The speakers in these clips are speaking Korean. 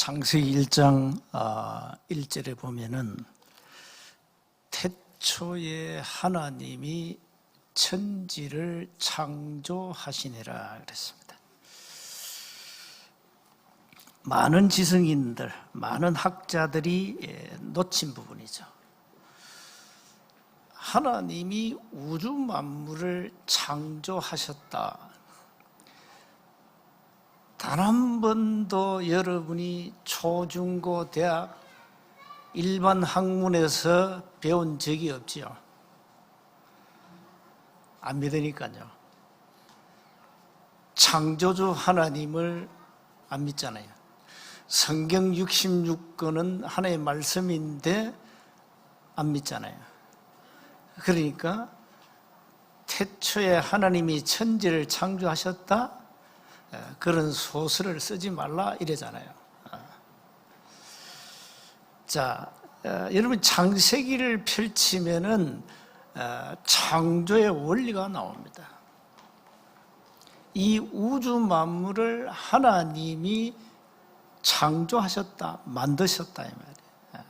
창세기 1장 1절에 보면은 태초에 하나님이 천지를 창조하시니라 그랬습니다. 많은 지성인들, 많은 학자들이 놓친 부분이죠. 하나님이 우주 만물을 창조하셨다. 단 한 번도 여러분이 초중고 대학 일반 학문에서 배운 적이 없지요. 안 믿으니까요. 창조주 하나님을 안 믿잖아요. 성경 66권은 하나님의 말씀인데 안 믿잖아요. 그러니까 태초에 하나님이 천지를 창조하셨다? 그런 소설을 쓰지 말라 이래잖아요. 자, 여러분 창세기를 펼치면은 창조의 원리가 나옵니다. 이 우주 만물을 하나님이 창조하셨다, 만드셨다 이 말이에요.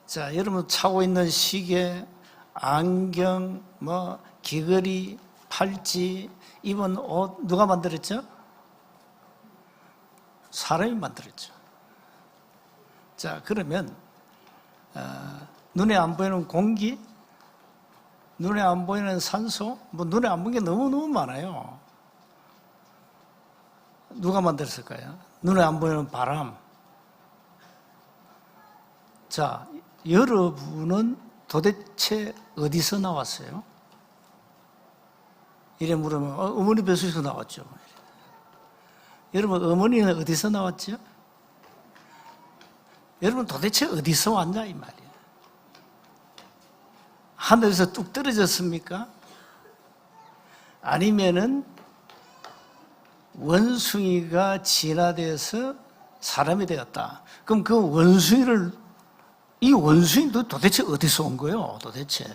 자, 여러분 차고 있는 시계, 안경, 귀걸이, 팔찌, 입은 옷 누가 만들었죠? 사람이 만들었죠. 자, 그러면 눈에 안 보이는 공기, 눈에 안 보이는 산소, 눈에 안 보이는 게 너무너무 많아요. 누가 만들었을까요? 눈에 안 보이는 바람. 자, 여러분은 도대체 어디서 나왔어요? 이래 물으면 어머니 뱃속에서 나왔죠. 여러분 어머니는 어디서 나왔죠? 여러분 도대체 어디서 왔냐 이 말이에요. 하늘에서 뚝 떨어졌습니까? 아니면은 원숭이가 진화돼서 사람이 되었다. 그럼 그 원숭이를 이 원숭이도 도대체 어디서 온 거예요? 도대체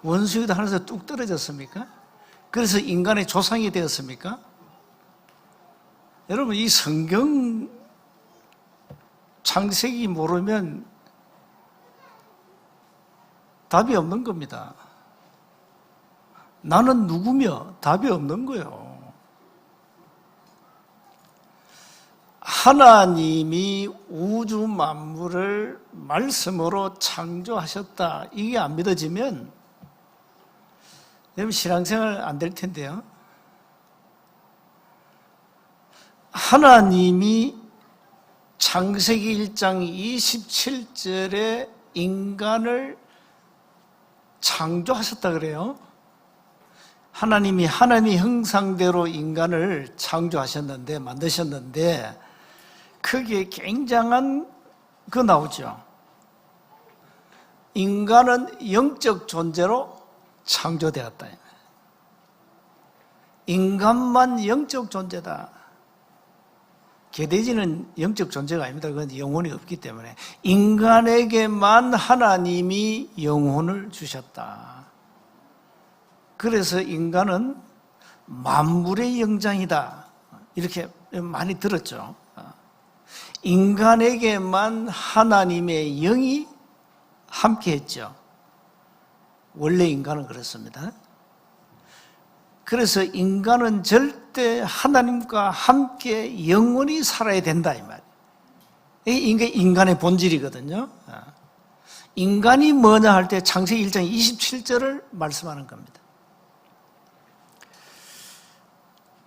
원숭이도 하늘에서 뚝 떨어졌습니까? 그래서 인간의 조상이 되었습니까? 여러분 이 성경 창세기 모르면 답이 없는 겁니다. 나는 누구며 답이 없는 거예요. 하나님이 우주 만물을 말씀으로 창조하셨다. 이게 안 믿어지면 여러분 신앙생활 안 될 텐데요. 하나님이 창세기 1장 27절에 인간을 창조하셨다 그래요. 하나님이 하나님의 형상대로 인간을 창조하셨는데, 만드셨는데 그게 굉장한 거 나오죠. 인간은 영적 존재로 창조되었다. 인간만 영적 존재다. 개돼지는 영적 존재가 아닙니다. 그건 영혼이 없기 때문에 인간에게만 하나님이 영혼을 주셨다. 그래서 인간은 만물의 영장이다. 이렇게 많이 들었죠. 인간에게만 하나님의 영이 함께했죠. 원래 인간은 그렇습니다. 그래서 인간은 절대 하나님과 함께 영원히 살아야 된다 이 말이에요. 이게 인간의 본질이거든요. 인간이 뭐냐 할 때 창세기 1장 27절을 말씀하는 겁니다.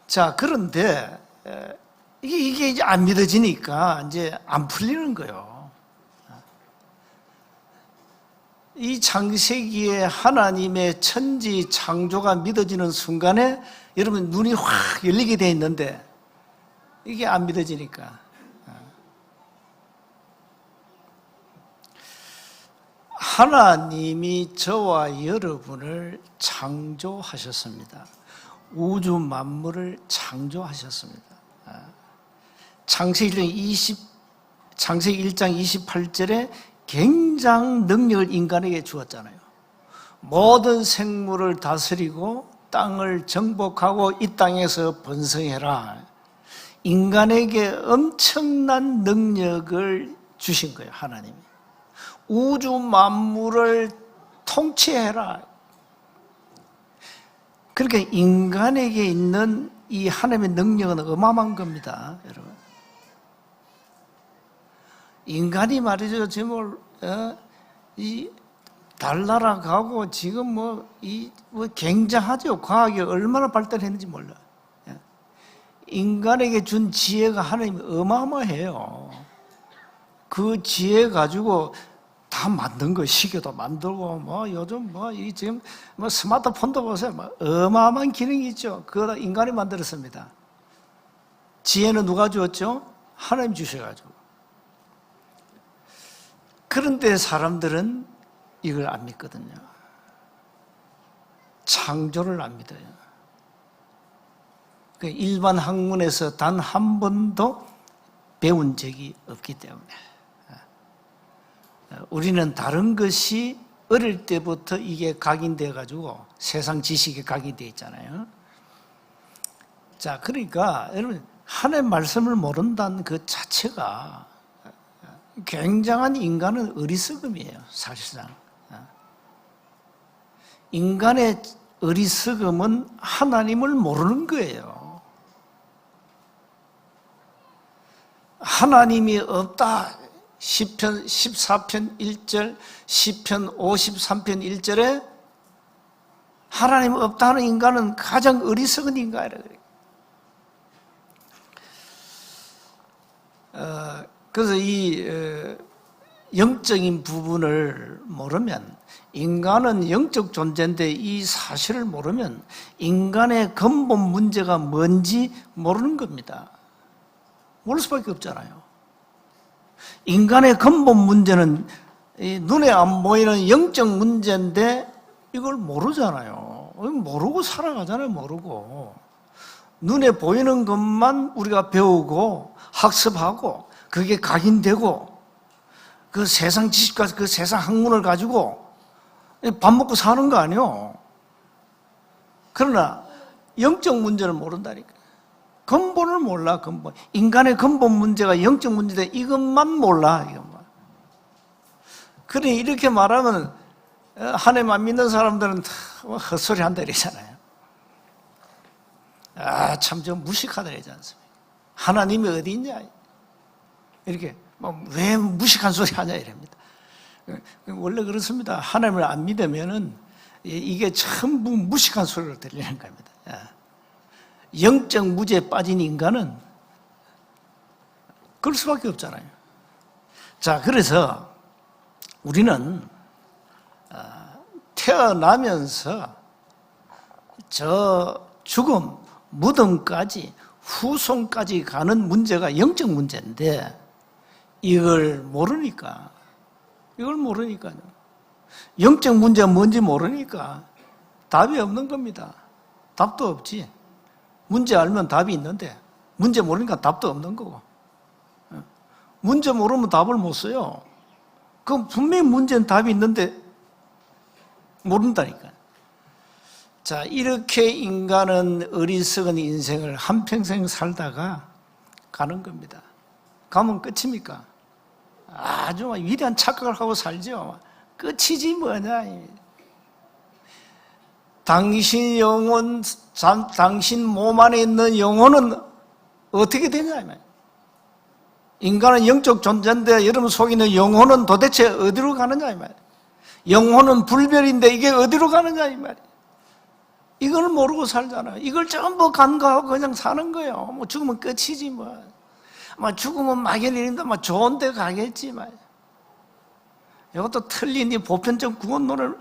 자, 그런데 이게 이제 안 믿어지니까 이제 안 풀리는 거예요. 이 창세기에 하나님의 천지 창조가 믿어지는 순간에 여러분 눈이 확 열리게 돼 있는데 이게 안 믿어지니까 하나님이 저와 여러분을 창조하셨습니다. 우주 만물을 창조하셨습니다. 창세기 1장 28절에 굉장한 능력을 인간에게 주었잖아요. 모든 생물을 다스리고 땅을 정복하고 이 땅에서 번성해라. 인간에게 엄청난 능력을 주신 거예요, 하나님이. 우주 만물을 통치해라. 그러니까 인간에게 있는 이 하나님의 능력은 어마어마한 겁니다, 여러분. 인간이 말이죠, 지금 이 달나라 가고 지금 뭐 굉장하죠. 과학이 얼마나 발달했는지 몰라. 인간에게 준 지혜가 하나님이 어마어마해요. 그 지혜 가지고 다 만든 거, 시계도 만들고, 뭐 요즘 지금 스마트폰도 보세요. 어마어마한 기능이 있죠. 그거 다 인간이 만들었습니다. 지혜는 누가 주었죠? 하나님 주셔가지고. 그런데 사람들은 이걸 안 믿거든요. 창조를 안 믿어요. 일반 학문에서 단 한 번도 배운 적이 없기 때문에. 우리는 다른 것이 어릴 때부터 이게 각인돼 가지고 세상 지식이 각인돼 있잖아요. 자, 그러니까 여러분, 하나님의 말씀을 모른다는 그 자체가 굉장한 인간은 어리석음이에요, 사실상. 인간의 어리석음은 하나님을 모르는 거예요. 하나님이 없다. 시편 14편 1절, 시편 53편 1절에 하나님 없다는 인간은 가장 어리석은 인간이라고 그래요. 그래서 이 영적인 부분을 모르면, 인간은 영적 존재인데 이 사실을 모르면 인간의 근본 문제가 뭔지 모르는 겁니다. 모를 수밖에 없잖아요. 인간의 근본 문제는 눈에 안 보이는 영적 문제인데 이걸 모르잖아요. 모르고 살아가잖아요. 모르고. 눈에 보이는 것만 우리가 배우고 학습하고 그게 각인되고 그 세상 지식과 그 세상 학문을 가지고 밥 먹고 사는 거 아니에요. 그러나 영적 문제를 모른다니까. 근본을 몰라, 근본. 인간의 근본 문제가 영적 문제인데 이것만 몰라, 이것만. 그래, 이렇게 말하면 하나님 안 믿는 사람들은 헛소리 한다 이러잖아요. 아, 참 좀 무식하다 이러지 않습니까? 하나님이 어디 있냐? 이렇게 왜 무식한 소리 하냐 이럽니다. 원래 그렇습니다. 하나님을 안 믿으면은 이게 전부 무식한 소리로 들리는 겁니다. 영적 무지에 빠진 인간은 그럴 수밖에 없잖아요. 자, 그래서 우리는 태어나면서 저 죽음, 무덤까지, 후손까지 가는 문제가 영적 문제인데 이걸 모르니까요. 영적 문제가 뭔지 모르니까 답이 없는 겁니다. 답도 없지. 문제 알면 답이 있는데 문제 모르니까 답도 없는 거고. 문제 모르면 답을 못 써요. 그럼 분명히 문제는 답이 있는데 모른다니까요. 자, 이렇게 인간은 어리석은 인생을 한평생 살다가 가는 겁니다. 가면 끝입니까? 아주 위대한 착각을 하고 살죠. 끝이지 뭐냐. 당신 영혼, 당신 몸 안에 있는 영혼은 어떻게 되냐. 인간은 영적 존재인데 여러분 속에 있는 영혼은 도대체 어디로 가느냐 이 말이에요. 영혼은 불멸인데 이게 어디로 가느냐 이 말이에요. 이걸 모르고 살잖아요. 이걸 전부 간과하고 그냥 사는 거예요. 뭐 죽으면 끝이지 뭐. 죽으면 막연히 이런데 좋은 데 가겠지 말이에요. 이것도 틀린 이 보편적 구원론을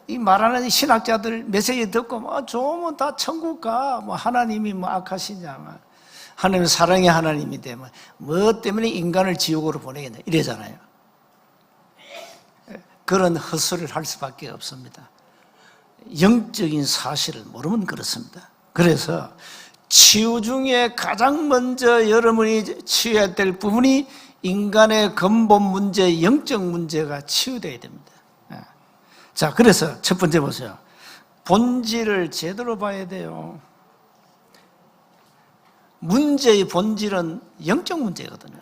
이 말하는 신학자들 메시지 듣고 좋으면 다 천국 가. 하나님이 악하시냐. 하나님은 사랑의 하나님이 되면 뭐 때문에 인간을 지옥으로 보내겠냐 이래잖아요. 그런 헛소리를 할 수밖에 없습니다. 영적인 사실을 모르면 그렇습니다. 그래서 치유 중에 가장 먼저 여러분이 치유해야 될 부분이 인간의 근본 문제, 영적 문제가 치유돼야 됩니다. 자, 그래서 첫 번째 보세요. 본질을 제대로 봐야 돼요. 문제의 본질은 영적 문제거든요.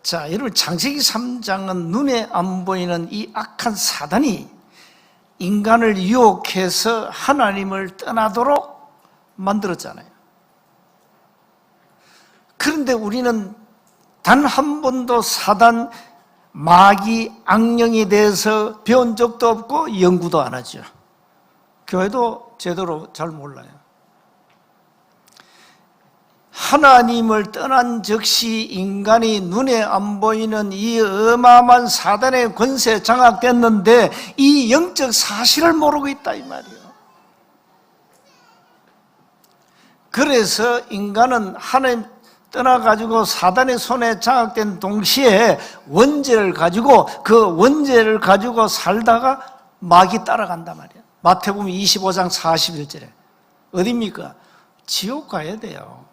자, 여러분 창세기 3장은 눈에 안 보이는 이 악한 사단이 인간을 유혹해서 하나님을 떠나도록 만들었잖아요. 그런데 우리는 단 한 번도 사단, 마귀, 악령에 대해서 배운 적도 없고 연구도 안 하죠. 교회도 제대로 잘 몰라요. 하나님을 떠난 즉시 인간이 눈에 안 보이는 이 어마어마한 사단의 권세에 장악됐는데 이 영적 사실을 모르고 있다 이 말이에요. 그래서 인간은 하나님 떠나가지고 사단의 손에 장악된 동시에 원죄를 가지고 그 원죄를 가지고 살다가 마귀 따라간단 말이에요. 마태복음 25장 41절에 어디입니까? 지옥 가야 돼요.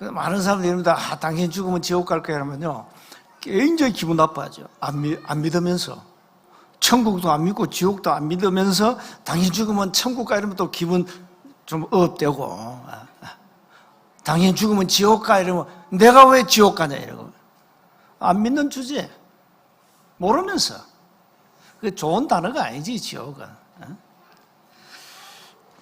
많은 사람들이 이럽니다. 당신 죽으면 지옥 갈 거야 하면요 굉장히 기분 나빠하죠. 안 믿으면서 천국도 안 믿고 지옥도 안 믿으면서 당신 죽으면 천국 가 이러면 또 기분 좀 업되고 당신 죽으면 지옥 가 이러면 내가 왜 지옥 가냐 이러고 안 믿는 주제 모르면서 그 좋은 단어가 아니지 지옥은.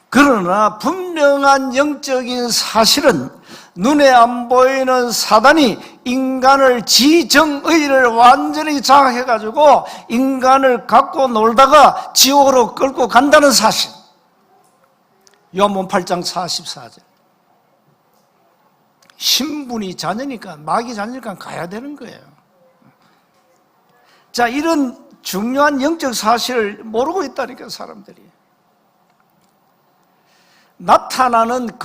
그러나 분명한 영적인 사실은 눈에 안 보이는 사단이 인간을 지정의를 완전히 장악해가지고 인간을 갖고 놀다가 지옥으로 끌고 간다는 사실. 요한복음 8장 44절. 신분이 자녀니까 마귀 자녀니까 가야 되는 거예요. 자, 이런 중요한 영적 사실을 모르고 있다니까 사람들이. 나타나는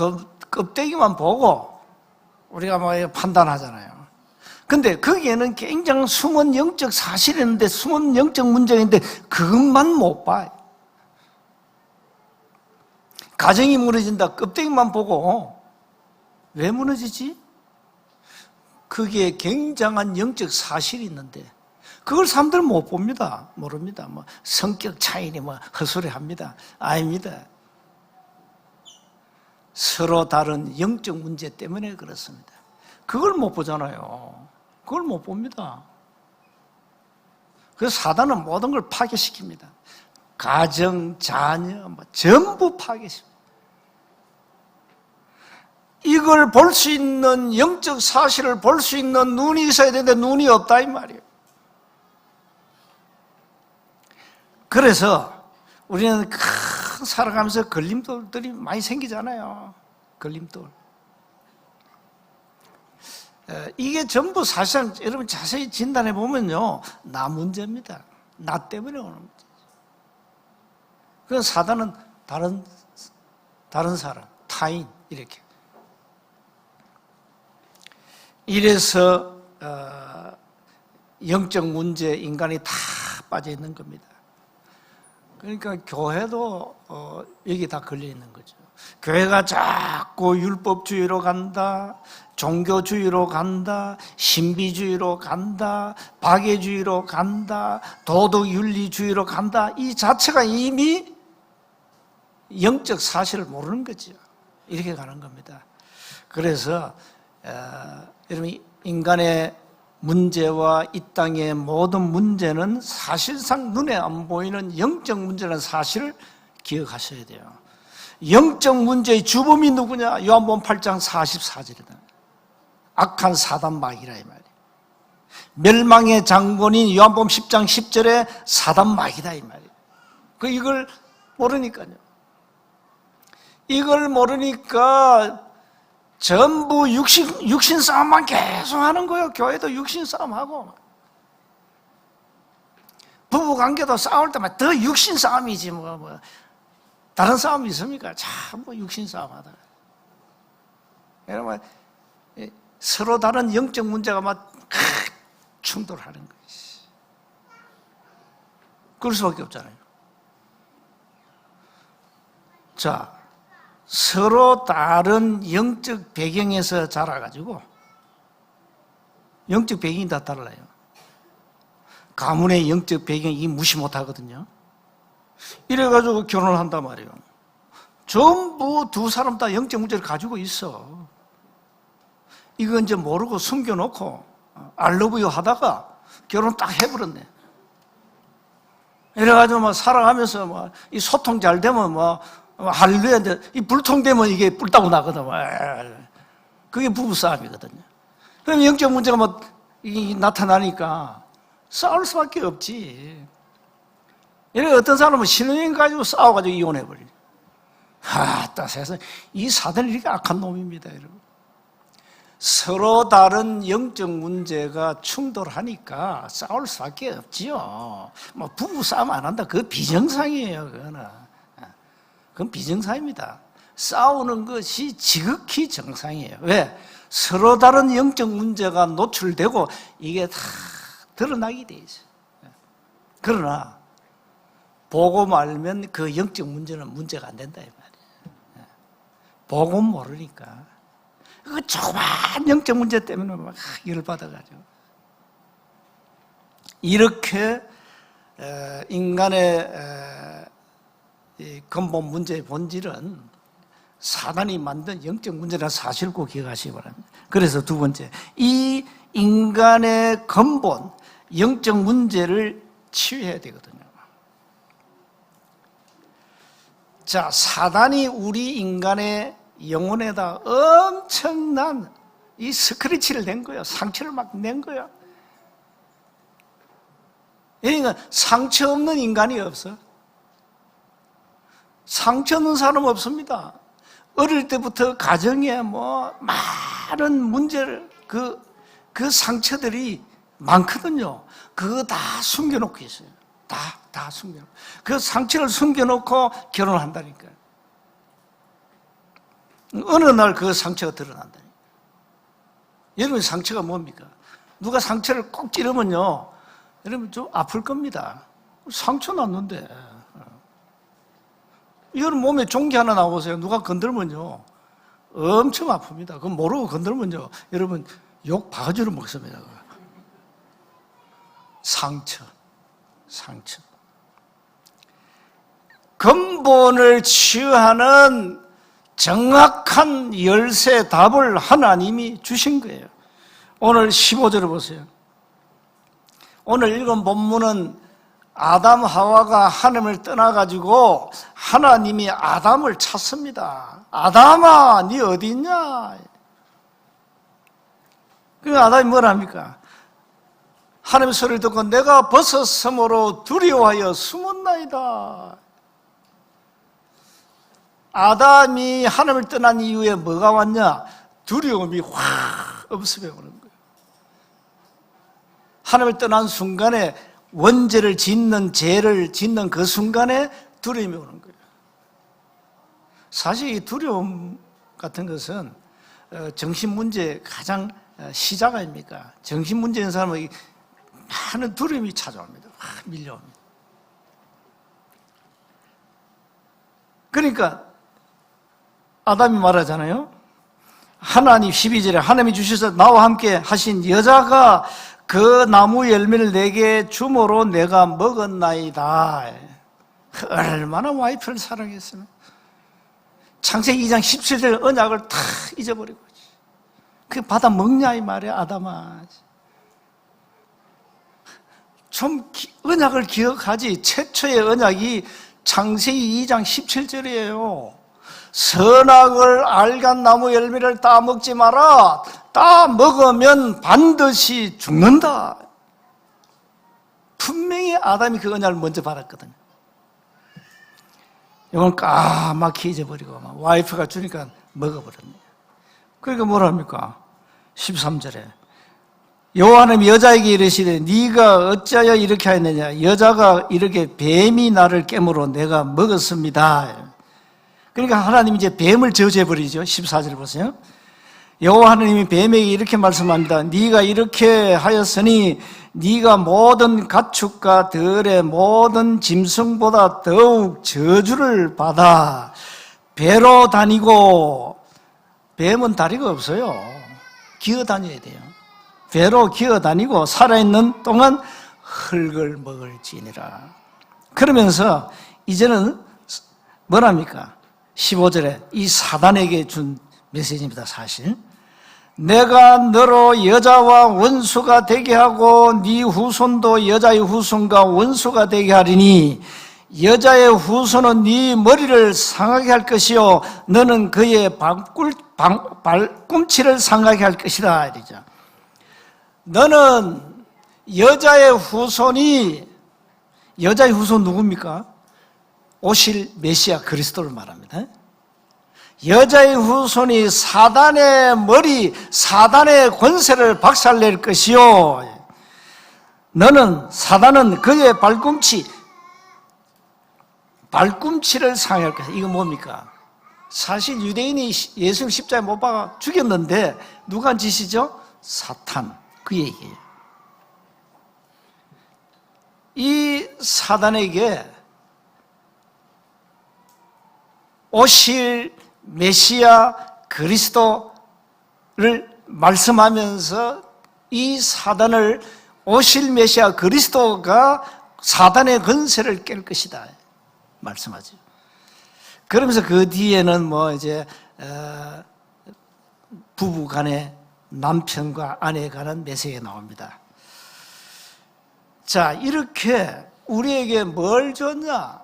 껍데기만 보고 우리가 뭐 판단하잖아요. 근데 거기에는 굉장히 숨은 영적 사실이 있는데 숨은 영적 문제가 있는데 그것만 못 봐요. 가정이 무너진다 껍데기만 보고 왜 무너지지? 거기에 굉장한 영적 사실이 있는데 그걸 사람들은 못 봅니다. 모릅니다. 뭐 성격 차이니 뭐 헛소리 합니다. 아닙니다. 서로 다른 영적 문제 때문에 그렇습니다. 그걸 못 보잖아요. 그걸 못 봅니다. 그래서 사단은 모든 걸 파괴시킵니다. 가정, 자녀, 뭐 전부 파괴시킵니다. 이걸 볼 수 있는 영적 사실을 볼 수 있는 눈이 있어야 되는데 눈이 없다 이 말이에요. 그래서 우리는 살아가면서 걸림돌들이 많이 생기잖아요. 걸림돌. 이게 전부 사실상 여러분 자세히 진단해 보면요 나 문제입니다. 나 때문에 오는 문제죠. 그래서 사단은 다른 사람, 타인 이렇게. 이래서 영적 문제 인간이 다 빠져 있는 겁니다. 그러니까 교회도 여기 다 걸려 있는 거죠. 교회가 자꾸 율법주의로 간다, 종교주의로 간다, 신비주의로 간다, 박애주의로 간다, 도덕윤리주의로 간다. 이 자체가 이미 영적 사실을 모르는 거죠. 이렇게 가는 겁니다. 그래서 여러분 인간의 문제와 이 땅의 모든 문제는 사실상 눈에 안 보이는 영적 문제라는 사실을 기억하셔야 돼요. 영적 문제의 주범이 누구냐? 요한복음 8장 44절이다. 악한 사단 마귀라 이 말이에요. 멸망의 장본인 요한복음 10장 10절에 사단 마귀다 이 말이에요. 이걸 모르니까요. 이걸 모르니까 전부 육신 싸움만 계속 하는 거예요. 교회도 육신 싸움하고 부부 관계도 싸울 때만 더 육신 싸움이지 뭐 다른 싸움이 있습니까? 전부 육신 싸움하다가 여러분 서로 다른 영적 문제가 막 충돌하는 것이 그럴 수밖에 없잖아요. 자. 서로 다른 영적 배경에서 자라가지고 영적 배경이 다 달라요. 가문의 영적 배경이 무시 못하거든요. 이래가지고 결혼을 한단 말이에요. 전부 두 사람 다 영적 문제를 가지고 있어. 이거 이제 모르고 숨겨놓고 알러브유 하다가 결혼 딱 해버렸네. 이래가지고 막 살아가면서 막 이 소통 잘 되면 막 할렐루야인데 이 불통되면 이게 뿔따고 나거든. 그게 부부싸움이거든요. 그럼 영적 문제가 막 나타나니까 싸울 수밖에 없지. 이래 어떤 사람은 신혼여행 가지고 싸워가지고 이혼해버려. 딱 세상 이 사단이 이렇게 악한 놈입니다, 여러분. 서로 다른 영적 문제가 충돌하니까 싸울 수밖에 없지요. 뭐 부부 싸움 안 한다, 그거 비정상이에요. 그건 비정상입니다. 싸우는 것이 지극히 정상이에요. 왜? 서로 다른 영적 문제가 노출되고 이게 다 드러나게 돼 있어요. 그러나 보고 말면 그 영적 문제는 문제가 안 된다 이 말이에요. 보고 모르니까. 그 조그만 영적 문제 때문에 막 열받아가지고. 이렇게 인간의 근본 문제의 본질은 사단이 만든 영적 문제라는 사실을 꼭 기억하시기 바랍니다. 그래서 두 번째, 이 인간의 근본 영적 문제를 치유해야 되거든요. 자, 사단이 우리 인간의 영혼에다 엄청난 이 스크래치를 낸 거예요. 상처를 막 낸 거예요. 그러니까 상처 없는 인간이 없어. 상처 없는 사람 없습니다. 어릴 때부터 가정에 뭐 많은 문제를 그 상처들이 많거든요. 그거 다 숨겨놓고 있어요. 다 숨겨놓고. 그 상처를 숨겨놓고 결혼을 한다니까요. 어느 날 그 상처가 드러난다니까요. 여러분 상처가 뭡니까? 누가 상처를 꼭 찌르면요, 여러분 좀 아플 겁니다. 상처 났는데. 여러분 몸에 종기 하나 나오세요. 누가 건들면요, 엄청 아픕니다. 그건 모르고 건들면요, 여러분 욕 바가지로 먹습니다. 상처. 근본을 치유하는 정확한 열쇠 답을 하나님이 주신 거예요. 오늘 15절을 보세요. 오늘 읽은 본문은 아담 하와가 하나님을 떠나가지고 하나님이 아담을 찾습니다. 아담아, 네 어디 있냐? 그 아담이 뭐랍니까? 하나님의 소리를 듣고 내가 벗었으므로 두려워하여 숨었나이다. 아담이 하나님을 떠난 이후에 뭐가 왔냐? 두려움이 확 없어져 오는 거예요. 하나님을 떠난 순간에 원죄를 짓는, 죄를 짓는 그 순간에 두려움이 오는 거예요. 사실 이 두려움 같은 것은 정신문제의 가장 시작 아닙니까? 정신문제인 사람은 많은 두려움이 찾아옵니다. 확 밀려옵니다. 그러니까 아담이 말하잖아요. 하나님 12절에 하나님이 주셔서 나와 함께 하신 여자가 그 나무 열매를 내게 주므로 내가 먹었나이다. 얼마나 와이프를 사랑했으면. 창세기 2장 17절 언약을 다 잊어버리고 그 받아 먹냐 이 말이야. 아담아, 좀 언약을 기억하지. 최초의 언약이 창세기 2장 17절이에요. 선악을 알간 나무 열매를 따 먹지 마라. 따 먹으면 반드시 죽는다. 분명히 아담이 그 언약을 먼저 받았거든요. 이건 까맣게 잊어버리고 와이프가 주니까 먹어버렸네요. 그러니까 뭐랍니까? 13절에 여호와 하나님이 여자에게 이르시되 네가 어찌하여 이렇게 하였느냐? 여자가 이렇게 뱀이 나를 깨물어 내가 먹었습니다. 그러니까 하나님이 이제 뱀을 저주해버리죠. 14절 보세요. 여호와 하나님이 뱀에게 이렇게 말씀합니다. 네가 이렇게 하였으니 네가 모든 가축과 들의 모든 짐승보다 더욱 저주를 받아 배로 다니고, 뱀은 다리가 없어요. 기어 다녀야 돼요. 배로 기어 다니고 살아있는 동안 흙을 먹을지니라. 그러면서 이제는 뭐랍니까? 15절에 이 사단에게 준 메시지입니다. 사실 내가 너로 여자와 원수가 되게 하고 네 후손도 여자의 후손과 원수가 되게 하리니 여자의 후손은 네 머리를 상하게 할 것이요 너는 그의 발꿈치를 상하게 할 것이다 이러죠. 너는 여자의 후손이, 여자의 후손 누굽니까? 오실 메시아 그리스도를 말합니다. 여자의 후손이 사단의 머리, 사단의 권세를 박살낼 것이요 너는, 사단은 그의 발꿈치를 상할 것이다. 이거 뭡니까? 사실 유대인이 예수를 십자가에 못 박아 죽였는데 누가 한 짓이죠? 사탄, 그 얘기예요. 이 사단에게 오실 메시아 그리스도를 말씀하면서 이 사단을, 오실 메시아 그리스도가 사단의 권세를 깰 것이다 말씀하죠. 그러면서 그 뒤에는 부부 간에 남편과 아내에 관한 메시지가 나옵니다. 자, 이렇게 우리에게 뭘 줬냐?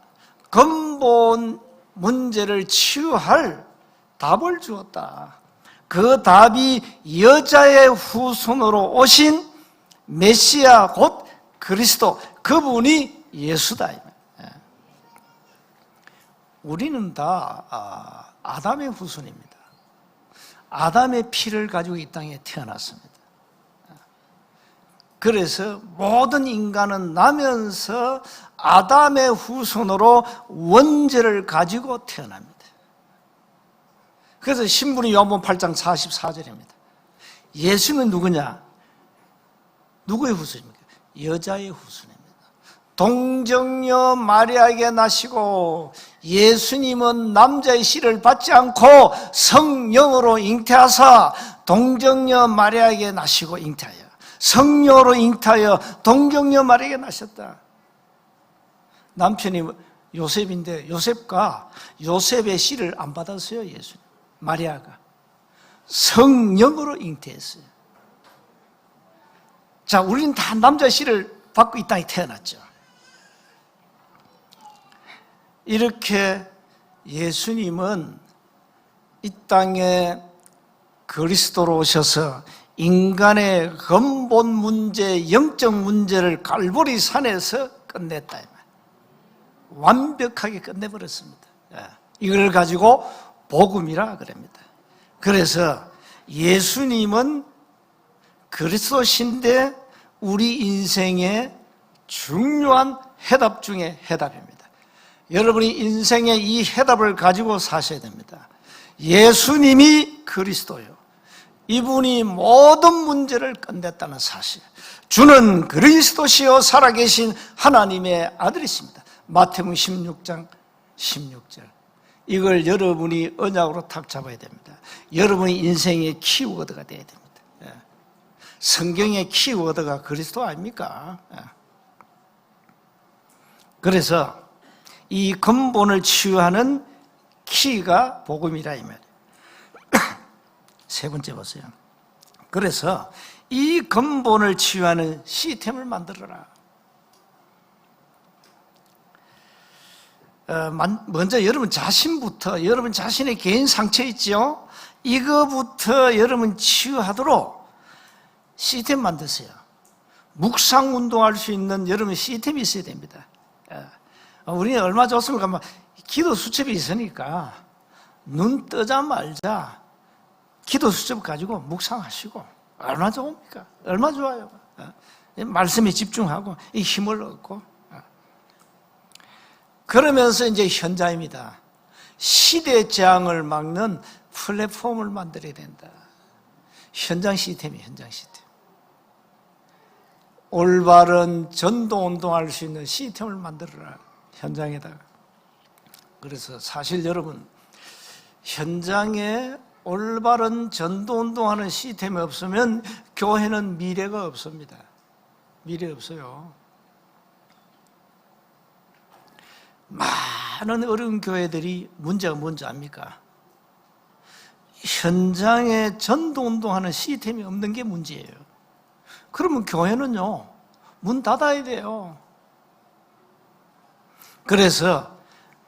근본 문제를 치유할 답을 주었다. 그 답이 여자의 후손으로 오신 메시아 곧 그리스도, 그분이 예수다. 우리는 다 아담의 후손입니다. 아담의 피를 가지고 이 땅에 태어났습니다. 그래서 모든 인간은 나면서 아담의 후손으로 원죄를 가지고 태어납니다. 그래서 신부는 요한복음 8장 44절입니다. 예수는 누구냐? 누구의 후손입니까? 여자의 후손입니다. 동정녀 마리아에게 나시고 예수님은 남자의 씨를 받지 않고 성령으로 잉태하사 동정녀 마리아에게 나시고 잉태하여 성령으로 잉태하여 동정녀 마리아에게 나셨다. 남편이 요셉인데 요셉의 씨를 안 받았어요. 예수님, 마리아가 성령으로 잉태했어요. 자, 우리는 다 남자의 씨를 받고 이 땅에 태어났죠. 이렇게 예수님은 이 땅에 그리스도로 오셔서 인간의 근본 문제, 영적 문제를 갈보리 산에서 끝냈다. 완벽하게 끝내버렸습니다. 이걸 가지고 복음이라 그럽니다. 그래서 예수님은 그리스도신데 우리 인생의 중요한 해답 중에 해답입니다. 여러분이 인생의 이 해답을 가지고 사셔야 됩니다. 예수님이 그리스도요, 이분이 모든 문제를 끝냈다는 사실. 주는 그리스도시요 살아계신 하나님의 아들이십니다. 마태복음 16장 16절. 이걸 여러분이 언약으로 탁 잡아야 됩니다. 여러분이 인생의 키워드가 되어야 됩니다. 성경의 키워드가 그리스도 아닙니까? 그래서 이 근본을 치유하는 키가 복음이라 이 말이에요. 세 번째 보세요. 그래서 이 근본을 치유하는 시스템을 만들어라. 먼저 여러분 자신부터, 여러분 자신의 개인 상처 있죠? 이거부터 여러분 치유하도록 시스템 만드세요. 묵상 운동할 수 있는 여러분 시스템이 있어야 됩니다. 우리는 얼마 좋습니까? 기도 수첩이 있으니까 눈 뜨자마자 기도 수첩 가지고 묵상하시고 얼마나 좋습니까? 얼마나 좋아요. 말씀에 집중하고 힘을 얻고, 그러면서 이제 현장입니다. 시대 재앙을 막는 플랫폼을 만들어야 된다. 현장 시스템이에요. 현장 시스템. 올바른 전도 운동할 수 있는 시스템을 만들어라, 현장에다가. 그래서 사실 여러분, 현장에 올바른 전도 운동하는 시스템이 없으면 교회는 미래가 없습니다. 미래 없어요. 많은 어려운 교회들이 문제가 뭔지 압니까? 현장에 전도운동하는 시스템이 없는 게 문제예요. 그러면 교회는요, 문 닫아야 돼요. 그래서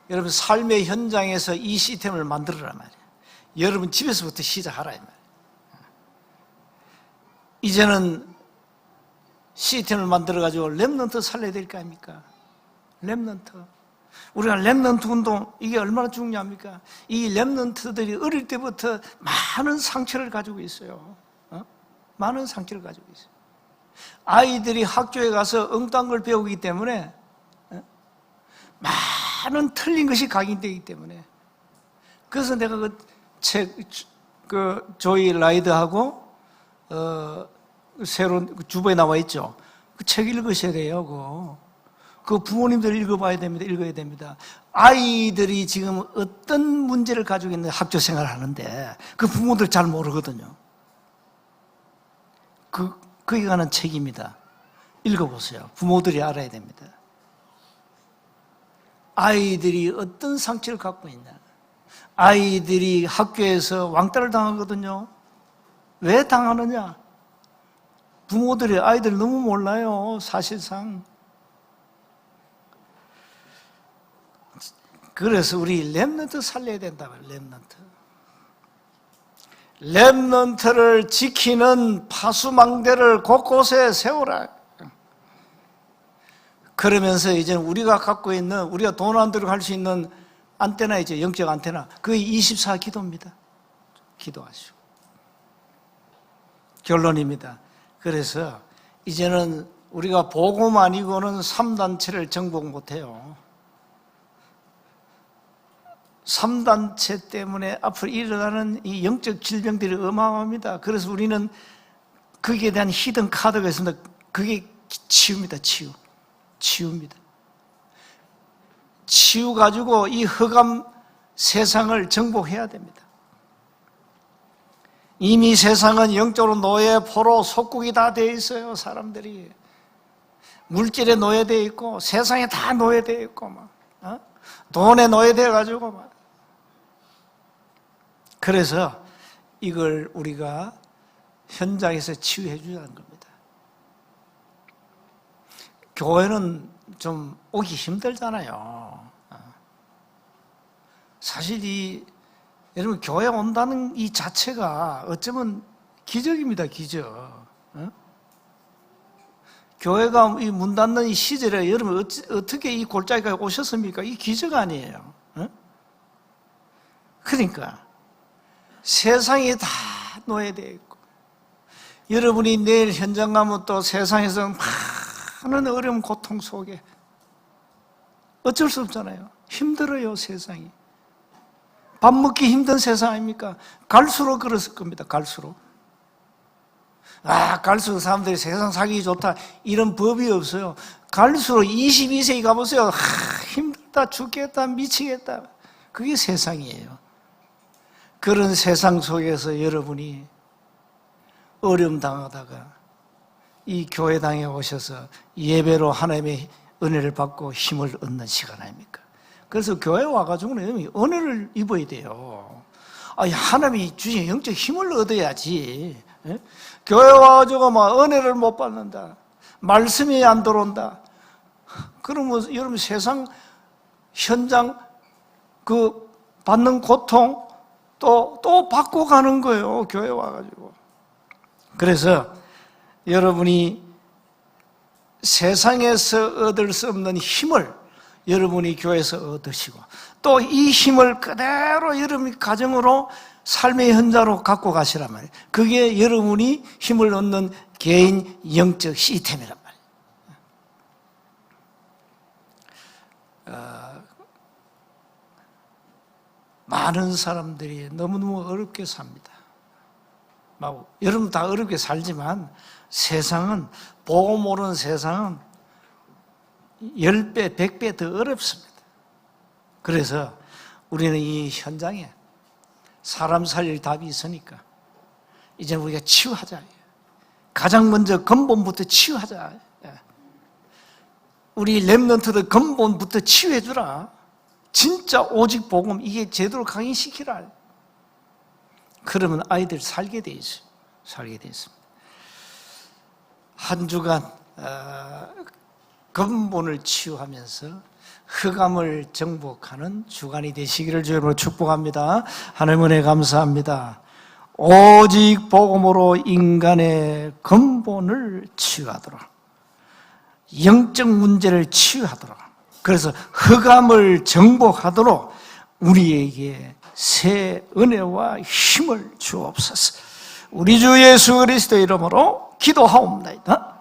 여러분 삶의 현장에서 이 시스템을 만들어라 말이에요. 여러분 집에서부터 시작하라 이 말이에요. 이제는 시스템을 만들어가지고 렘넌트 살려야 될 거 아닙니까? 렘넌트. 우리가 렘넌트 운동, 이게 얼마나 중요합니까? 이 렘넌트들이 어릴 때부터 많은 상처를 가지고 있어요. 많은 상처를 가지고 있어요. 아이들이 학교에 가서 엉뚱한 걸 배우기 때문에 많은 틀린 것이 각인되기 때문에. 그래서 내가 그 책, 조이 라이드하고 새로운 주보에 나와 있죠. 그 책 읽으셔야 돼요. 그 부모님들 읽어봐야 됩니다. 읽어야 됩니다. 아이들이 지금 어떤 문제를 가지고 있는 학교 생활을 하는데 그 부모들 잘 모르거든요. 거기 관한 책입니다. 읽어보세요. 부모들이 알아야 됩니다. 아이들이 어떤 상처를 갖고 있냐. 아이들이 학교에서 왕따를 당하거든요. 왜 당하느냐? 부모들이 아이들 너무 몰라요, 사실상. 그래서 우리 렘넌트 살려야 된다, 렘넌트. 렘넌트를 지키는 파수망대를 곳곳에 세우라. 그러면서 이제 우리가 갖고 있는, 우리가 돈 안 들고 할 수 있는 안테나 있죠, 영적 안테나. 그게 24기도입니다. 기도하시고. 결론입니다. 그래서 이제는 우리가 복음 아니고는 3단체를 정복 못해요. 3단체 때문에 앞으로 일어나는 이 영적 질병들이 어마어마합니다. 그래서 우리는 거기에 대한 히든 카드가 있습니다. 그게 치유입니다. 치유입니다. 치유 가지고 이 흑암 세상을 정복해야 됩니다. 이미 세상은 영적으로 노예, 포로, 속국이 다 되어 있어요. 사람들이 물질에 노예되어 있고 세상에 다 노예되어 있고 돈에 노예되어 가지고 막. 그래서 이걸 우리가 현장에서 치유해 주자는 겁니다. 교회는 좀 오기 힘들잖아요. 사실 여러분 교회 온다는 이 자체가 어쩌면 기적입니다. 기적. 교회가 이 문 닫는 이 시절에 여러분 어떻게 이 골짜기까지 오셨습니까? 이 기적 아니에요. 그러니까 세상이 다 노예되어 있고 여러분이 내일 현장 가면 또 세상에서 많은 어려움, 고통 속에 어쩔 수 없잖아요. 힘들어요, 세상이. 밥 먹기 힘든 세상 아닙니까? 갈수록 그랬을 겁니다. 갈수록 사람들이 세상 살기 좋다 이런 법이 없어요. 갈수록 22세기 가보세요. 힘들다, 죽겠다, 미치겠다. 그게 세상이에요. 그런 세상 속에서 여러분이 어려움 당하다가 이 교회당에 오셔서 예배로 하나님의 은혜를 받고 힘을 얻는 시간 아닙니까? 그래서 교회 와가지고는 은혜를 입어야 돼요. 하나님이 주신 영적 힘을 얻어야지. 교회 와가지고 막 은혜를 못 받는다, 말씀이 안 들어온다, 그러면 여러분 세상 현장 그 받는 고통 또 받고 가는 거예요. 교회 와가지고. 그래서 여러분이 세상에서 얻을 수 없는 힘을 여러분이 교회에서 얻으시고 또 이 힘을 그대로 여러분이 가정으로 삶의 현장으로 갖고 가시란 말이에요. 그게 여러분이 힘을 얻는 개인 영적 시스템이란 말이에요. 많은 사람들이 너무너무 어렵게 삽니다. 여러분 다 어렵게 살지만 세상은, 복음 모르는 세상은 10배, 100배 더 어렵습니다. 그래서 우리는 이 현장에 사람 살릴 답이 있으니까 이제 우리가 치유하자. 가장 먼저 근본부터 치유하자. 우리 렘넌트들 근본부터 치유해 주라. 진짜 오직 복음 이게 제대로 강의시키라. 그러면 아이들 살게 돼 있어요. 살게 돼 있습니다. 한 주간 근본을 치유하면서 흑암을 정복하는 주간이 되시기를 주님으로 축복합니다. 하나님 은혜 감사합니다. 오직 복음으로 인간의 근본을 치유하도록, 영적 문제를 치유하도록, 그래서 흑암을 정복하도록 우리에게 새 은혜와 힘을 주옵소서. 우리 주 예수 그리스도의 이름으로 기도하옵나이다.